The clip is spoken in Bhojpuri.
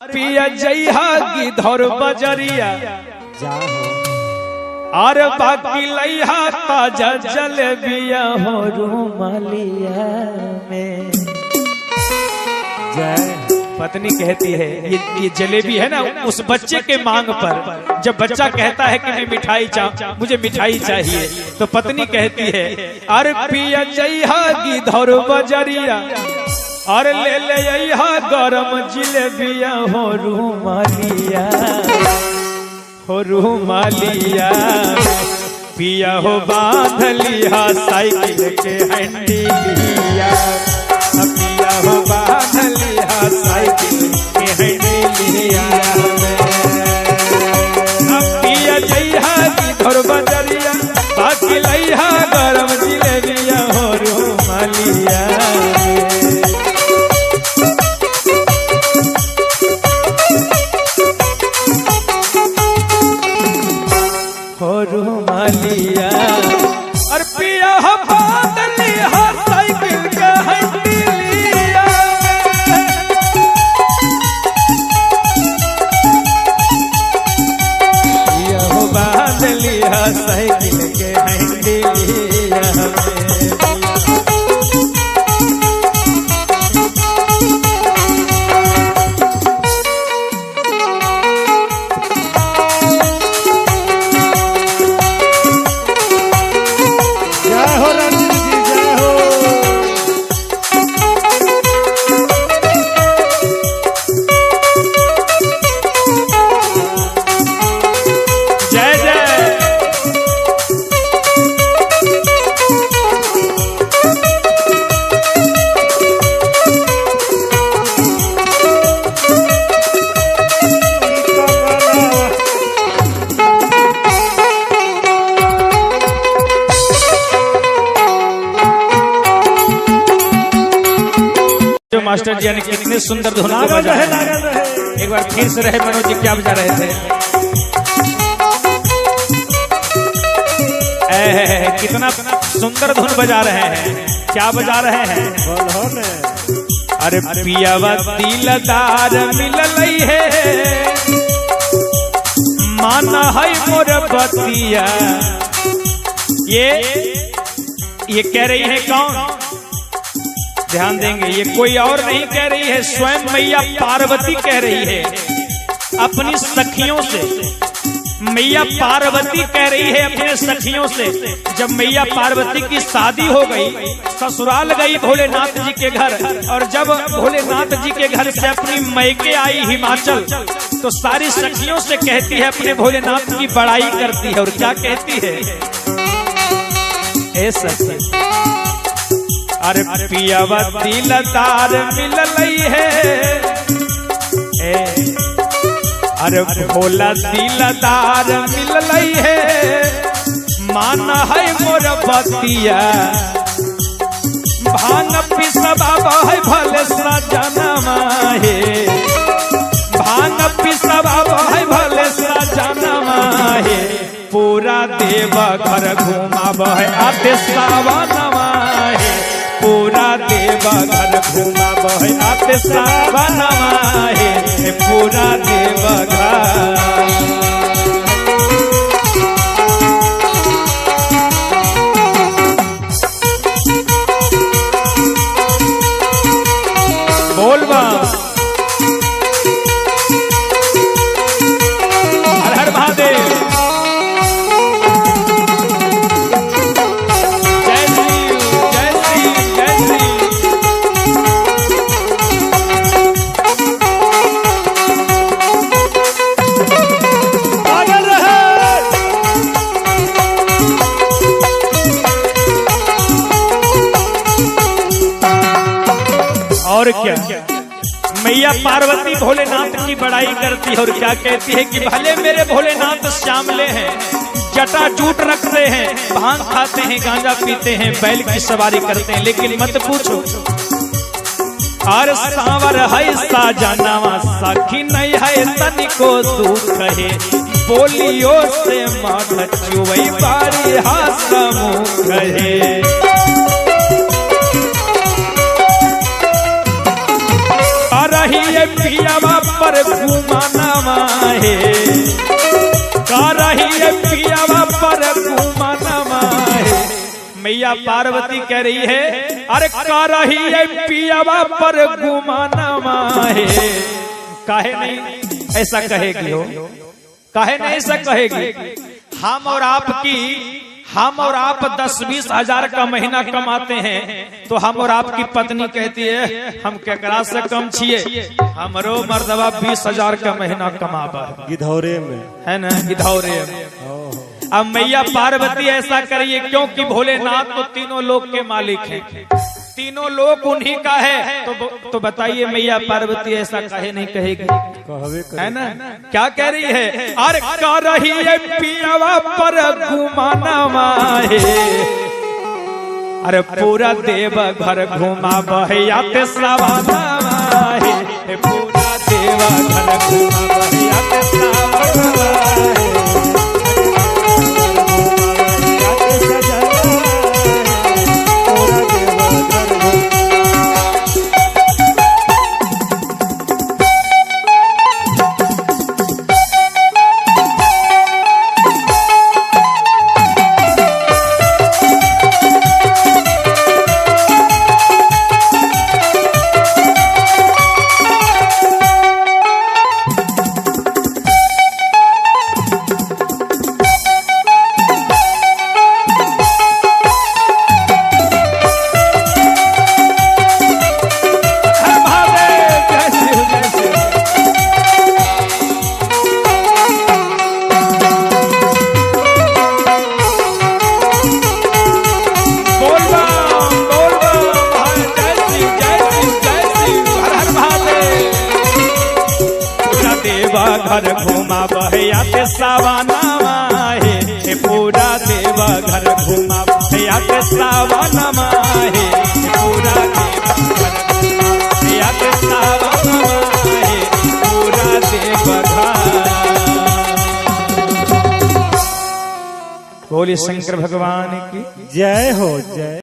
पिया जइहा गिधर बजरिया और बाकी लइहा ताजा जलेबिया हो रूमालिया में। पत्नी कहती है ये जलेबी है ना उस बच्चे के मांग पर, जब बच्चा कहता है कि मैं मिठाई मुझे मिठाई चाहिए तो पत्नी कहती है अरे पिया जइहा गिधर बजरिया और ले ले यहाँ गरम जिलेबिया हो रूमालिया पिया हो बांध लिया साइकिल के हैंडलिया, पिया हो बांध लिया साइकिल के हैंडलिया। पिया जइहा गिधर बजरिया बाकी लइहा गरम जिलेबिया हो रूमालिया। रूमालिया और पिया हो बांध लिया साइकिल का हैंडलिया, पिया हो बांध लिया साइकिल के हैंडलिया। मास्टर जी ने कितने सुंदर धुन बजा रहे। एक बार फिर से रहे मनोज जी क्या बजा रहे थे। कितना सुंदर धुन बजा रहे हैं, क्या बजा रहे हैं। अरे पियावा दिलदार मिललई है माना है मोर बतिया। ये कह रही है कौन, ध्यान देंगे, ये कोई और नहीं कह रही है, स्वयं मैया पार्वती कह रही है अपनी सखियों से। मैया पार्वती कह रही है अपने सखियों से, जब मैया पार्वती की शादी हो गई ससुराल गई भोलेनाथ जी के घर, और जब भोलेनाथ जी के घर से अपनी मैके आई हिमाचल तो सारी सखियों से कहती है अपने भोलेनाथ की बड़ाई करती है। और क्या कहती है, ऐसा अरे पियावा दिलदार मिललई है, अरे भोला दिलदार मिललई है माना है मोर बतिया। भांग पिसबा है भले सजनमा है, भांग पिसबा है भले सजनमा है, पूरा देव घर घुमाब है आते सावनमा है, पूरा देव घर घुमाब है आते सावनमा है, पूरा देव घर। बोलबा हर हर महादेव। और क्या मैया पार्वती भोलेनाथ की बड़ाई करती है और क्या कहती है कि भले मेरे भोलेनाथ श्यामले हैं, जटा जूट रखते हैं, भांग खाते हैं, गांजा पीते हैं, बैल की सवारी करते हैं, लेकिन मत पूछो और सांवर है साजनवा सखी नहीं है तनिको दुख है, बोलियो से माथ चुवई बारी हसमुख है। रही है पियावा पर घुमाना है, का रही है पियावा पर घुमाना है। मैया पार्वती कह रही है अरे का रही है पियावा पर घुमाना है। काहे नहीं ऐसा कहेगी हो, काहे नहीं ऐसा कहेगी। हम और आप 10-20 हजार का महीना कमाते हैं तो हम और आपकी पत्नी कहती है हम केकरा से कम छिए, हमरो मर्दवा 20 हजार का महीना कमाबा गिधौरे में है ना, गिधौरे में। अब मैया पार्वती ऐसा करिए क्योंकि भोलेनाथ तो तीनों लोक के मालिक हैं, तीनों लोग उन्हीं का है। तो बताइए मैया पार्वती ऐसा काहे नहीं कहेगी, है ना। क्या कह रही है अरे का रही है पियावा पर घुमाना है, अरे पूरा देव घर घुमा बहया ते सवाना है, पूरा देव घर घुमा बहया ते सवाना है। घर घुमा बहया ते सवाना है, पूरा देवा घर घुमा बहया ते सवाना है, पूरा देवा घर घुमा बहया ते सवाना है, पूरा देवा घर। बोले शंकर भगवान की जय हो जय।